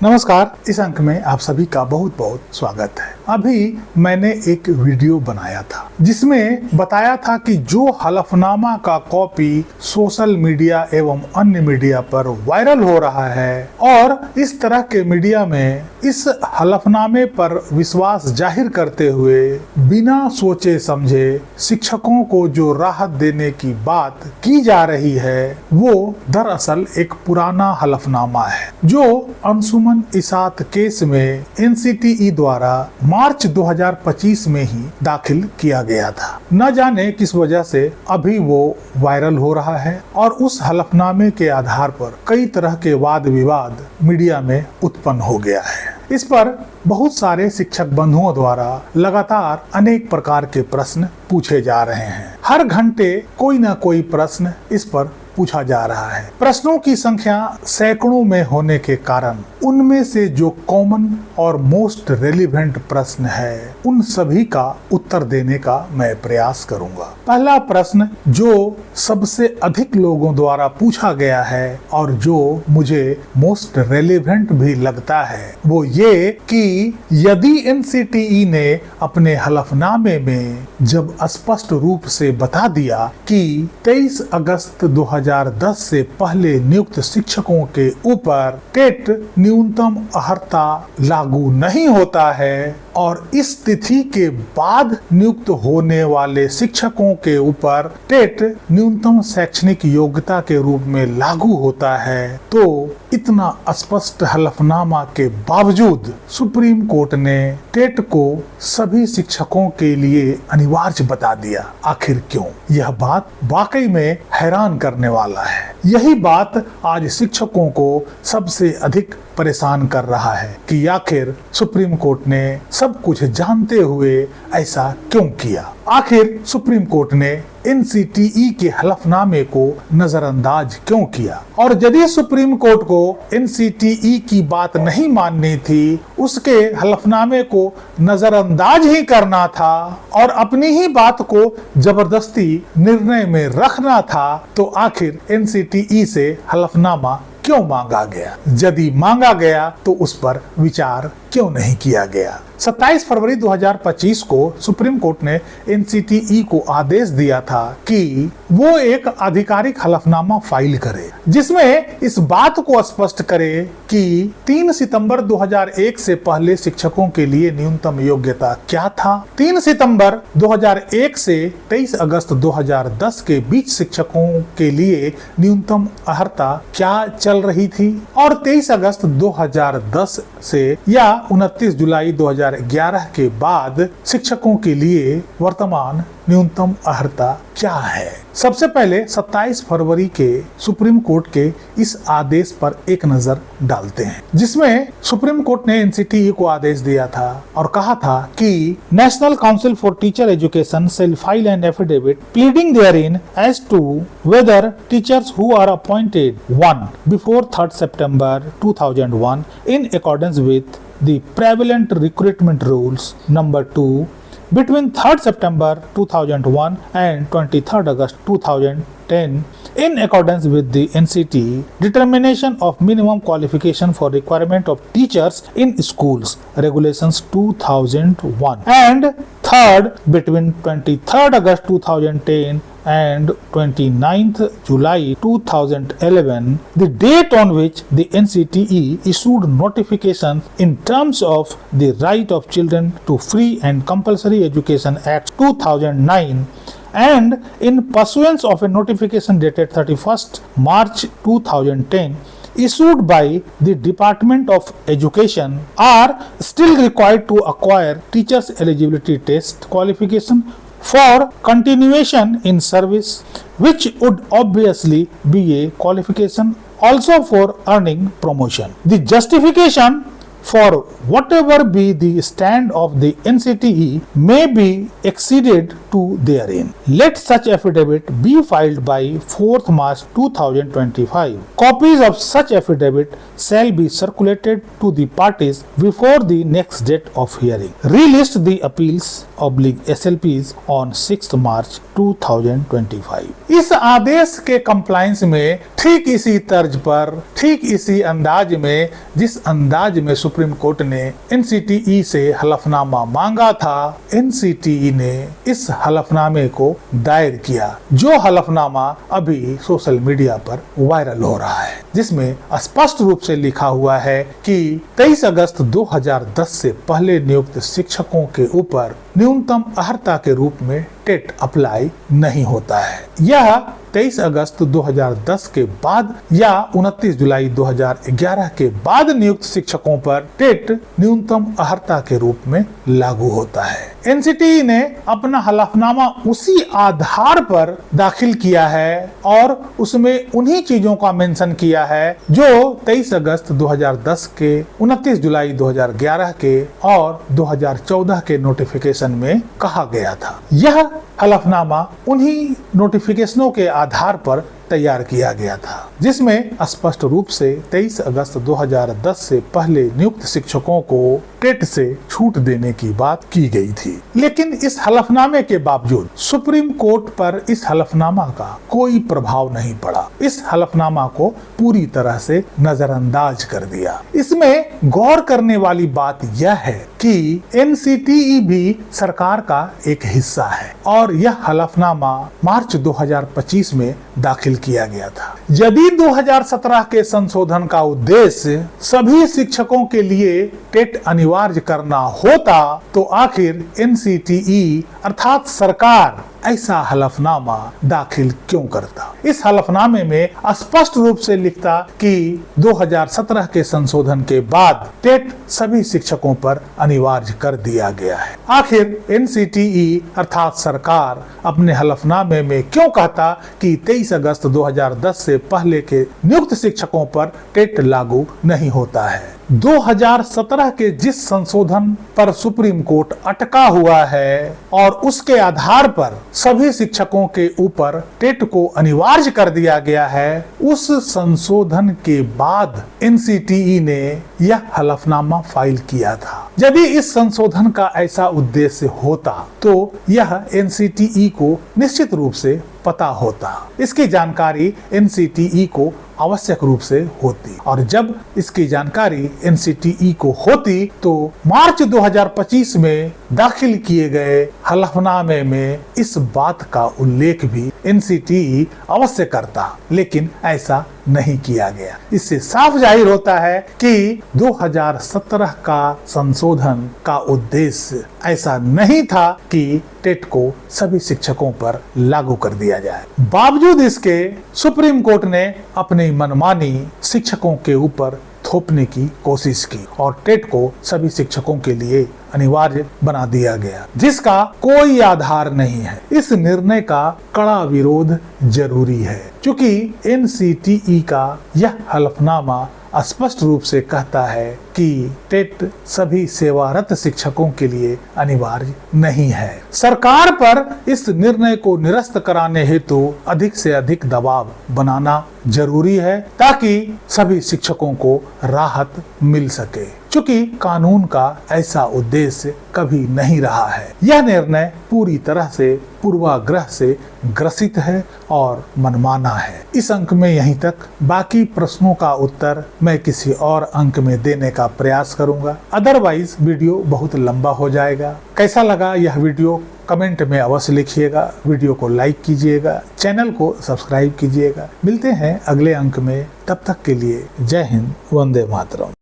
नमस्कार। इस अंक में आप सभी का बहुत बहुत स्वागत है। अभी मैंने एक वीडियो बनाया था जिसमें बताया था कि जो हलफनामा का कॉपी सोशल मीडिया एवं अन्य मीडिया पर वायरल हो रहा है और इस तरह के मीडिया में इस हलफनामे पर विश्वास जाहिर करते हुए बिना सोचे समझे शिक्षकों को जो राहत देने की बात की जा रही है वो दरअसल एक पुराना हलफनामा है जो अंशुमन इसात केस में एनसीटीई द्वारा मार्च 2025 में ही दाखिल किया गया था। न जाने किस वजह से अभी वो वायरल हो रहा है और उस हलफनामे के आधार पर कई तरह के वाद विवाद मीडिया में उत्पन्न हो गया है। इस पर बहुत सारे शिक्षक बंधुओं द्वारा लगातार अनेक प्रकार के प्रश्न पूछे जा रहे हैं। हर घंटे कोई न कोई प्रश्न इस पर पूछा जा रहा है। प्रश्नों की संख्या सैकड़ों में होने के कारण उनमें से जो कॉमन और मोस्ट रेलिवेंट प्रश्न है उन सभी का उत्तर देने का मैं प्रयास करूंगा। पहला प्रश्न जो सबसे अधिक लोगों द्वारा पूछा गया है और जो मुझे मोस्ट रेलिवेंट भी लगता है वो ये कि यदि एनसीटीई ने अपने हलफनामे में जब स्पष्ट रूप से बता दिया कि 23 अगस्त 2010 से पहले नियुक्त शिक्षकों के ऊपर टेट न्यूनतम अर्हता लागू नहीं होता है और इस तिथि के बाद नियुक्त होने वाले शिक्षकों के ऊपर टेट न्यूनतम शैक्षणिक योग्यता के रूप में लागू होता है, तो इतना स्पष्ट हलफनामा के बावजूद सुप्रीम कोर्ट ने टेट को सभी शिक्षकों के लिए अनिवार्य बता दिया। आखिर क्यों? यह बात वाकई में हैरान करने वाला है। यही बात आज शिक्षकों को सबसे अधिक परेशान कर रहा है कि आखिर सुप्रीम कोर्ट ने सब कुछ जानते हुए ऐसा क्यों किया। आखिर सुप्रीम कोर्ट ने एनसीटीई के हलफनामे को नजरअंदाज क्यों किया और यदि सुप्रीम कोर्ट को एनसीटीई की बात नहीं माननी थी, उसके हलफनामे को नजरअंदाज ही करना था और अपनी ही बात को जबरदस्ती निर्णय में रखना था, तो आखिर एनसीटीई से हलफनामा क्यों मांगा गया? यदि मांगा गया तो उस पर विचार क्यों नहीं किया गया? 27 फरवरी 2025 को सुप्रीम कोर्ट ने एनसीटीई को आदेश दिया था कि वो एक आधिकारिक हलफनामा फाइल करे जिसमें इस बात को स्पष्ट करे कि 3 सितंबर 2001 से पहले शिक्षकों के लिए न्यूनतम योग्यता क्या था, 3 सितंबर 2001 से 23 अगस्त 2010 के बीच शिक्षकों के लिए न्यूनतम अर्हता क्या चल रही थी और 23 अगस्त 2010 से या 29 जुलाई 2011 के बाद शिक्षकों के लिए वर्तमान न्यूनतम अर्हता क्या है। सबसे पहले 27 फरवरी के सुप्रीम कोर्ट के इस आदेश पर एक नजर डालते हैं जिसमें सुप्रीम कोर्ट ने एनसीटीई को आदेश दिया था और कहा था कि national council for teacher education shall file an affidavit pleading therein as to whether teachers who are appointed 1 before 3rd September 2001 in accordance with the prevalent recruitment rules number 2 between 3rd September 2001 and 23rd August 2010 in accordance with the NCT determination of minimum qualification for requirement of teachers in schools regulations 2001 and third between 23rd August 2010 and 29th July 2011, the date on which the NCTE issued notifications in terms of the Right of Children to Free and Compulsory Education Act 2009 and in pursuance of a notification dated 31st March 2010 issued by the Department of Education are still required to acquire teachers eligibility test qualification for continuation in service, which would obviously be a qualification also for earning promotion. The justification for whatever be the stand of the NCTE may be exceeded to therein. Let such affidavit be filed by 4th March 2025. Copies of such affidavit shall be circulated to the parties before the next date of hearing. Relist the appeals/SLPs on 6th March 2025. इस आदेश के compliance में ठीक इसी तर्ज पर, ठीक इसी अंदाज में, जिस अंदाज में सुप्रीम कोर्ट ने एनसीटीई से हलफनामा मांगा था, एनसीटीई ने इस हलफनामे को दायर किया, जो हलफनामा अभी सोशल मीडिया पर वायरल हो रहा है, जिसमें स्पष्ट रूप से लिखा हुआ है कि 23 अगस्त 2010 से पहले नियुक्त शिक्षकों के ऊपर न्यूनतम अर्हता के रूप में टेट अप्लाई नहीं होता है। यह 23 अगस्त 2010 के बाद या 29 जुलाई 2011 के बाद नियुक्त शिक्षकों पर टेट न्यूनतम अर्हता के रूप में लागू होता है। एनसीटीई ने अपना हलफनामा उसी आधार पर दाखिल किया है और उसमें उन्हीं चीजों का मेंशन किया है जो 23 अगस्त 2010 के, 29 जुलाई 2011 के और 2014 के नोटिफिकेशन में कहा गया था। यह हलफनामा उन्हीं नोटिफिकेशनों के आधार पर तैयार किया गया था, जिसमें स्पष्ट रूप से 23 अगस्त 2010 से पहले नियुक्त शिक्षकों को टेट से छूट देने की बात की गई थी। लेकिन इस हलफनामे के बावजूद सुप्रीम कोर्ट पर इस हलफनामा का कोई प्रभाव नहीं पड़ा। इस हलफनामा को पूरी तरह से नजरअंदाज कर दिया। इसमें गौर करने वाली बात यह है कि एनसीटीई भी सरकार का एक हिस्सा है और यह हलफनामा मार्च 2025 में दाखिल किया गया था। यदि 2017 के संशोधन का उद्देश्य सभी शिक्षकों के लिए टेट अनिवार्य करना होता तो आखिर एनसीटीई अर्थात सरकार ऐसा हलफनामा दाखिल क्यों करता। इस हलफनामे में स्पष्ट रूप से लिखता कि 2017 के संशोधन के बाद टेट सभी शिक्षकों पर अनिवार्य कर दिया गया है। आखिर एनसीटीई अर्थात सरकार अपने हलफनामे में क्यों कहता कि 23 अगस्त 2010 से पहले के नियुक्त शिक्षकों पर टेट लागू नहीं होता है। 2017 के जिस संशोधन पर सुप्रीम कोर्ट अटका हुआ है और उसके आधार पर सभी शिक्षकों के ऊपर टेट को अनिवार्य कर दिया गया है, उस संशोधन के बाद एनसीटीई ने यह हलफनामा फाइल किया था। यदि इस संशोधन का ऐसा उद्देश्य होता तो यह एनसीटीई को निश्चित रूप से पता होता। इसकी जानकारी एनसीटीई को आवश्यक रूप से होती और जब इसकी जानकारी एनसीटीई को होती तो मार्च 2025 में दाखिल किए गए हलफनामे में इस बात का उल्लेख भी एनसीटीई अवश्य करता, लेकिन ऐसा नहीं किया गया। इससे साफ जाहिर होता है कि 2017 का संशोधन का उद्देश्य ऐसा नहीं था कि टेट को सभी शिक्षकों पर लागू कर दिया जाए। बावजूद इसके सुप्रीम कोर्ट ने अपनी मनमानी शिक्षकों के ऊपर थोपने की कोशिश की और टेट को सभी शिक्षकों के लिए अनिवार्य बना दिया गया, जिसका कोई आधार नहीं है। इस निर्णय का कड़ा विरोध जरूरी है, क्योंकि एनसीटीई का यह हलफनामा स्पष्ट रूप से कहता है कि टेट सभी सेवारत शिक्षकों के लिए अनिवार्य नहीं है। सरकार पर इस निर्णय को निरस्त कराने हेतु अधिक से अधिक दबाव बनाना जरूरी है ताकि सभी शिक्षकों को राहत मिल सके, क्योंकि कानून का ऐसा उद्देश्य कभी नहीं रहा है। यह निर्णय पूरी तरह से पूर्वाग्रह से ग्रसित है और मनमाना है। इस अंक में यहीं तक। बाकी प्रश्नों का उत्तर मैं किसी और अंक में देने का प्रयास करूंगा, अदरवाइज वीडियो बहुत लंबा हो जाएगा। कैसा लगा यह वीडियो कमेंट में अवश्य लिखिएगा। वीडियो को लाइक कीजिएगा, चैनल को सब्सक्राइब कीजिएगा। मिलते हैं अगले अंक में, तब तक के लिए जय हिंद, वंदे मातरम।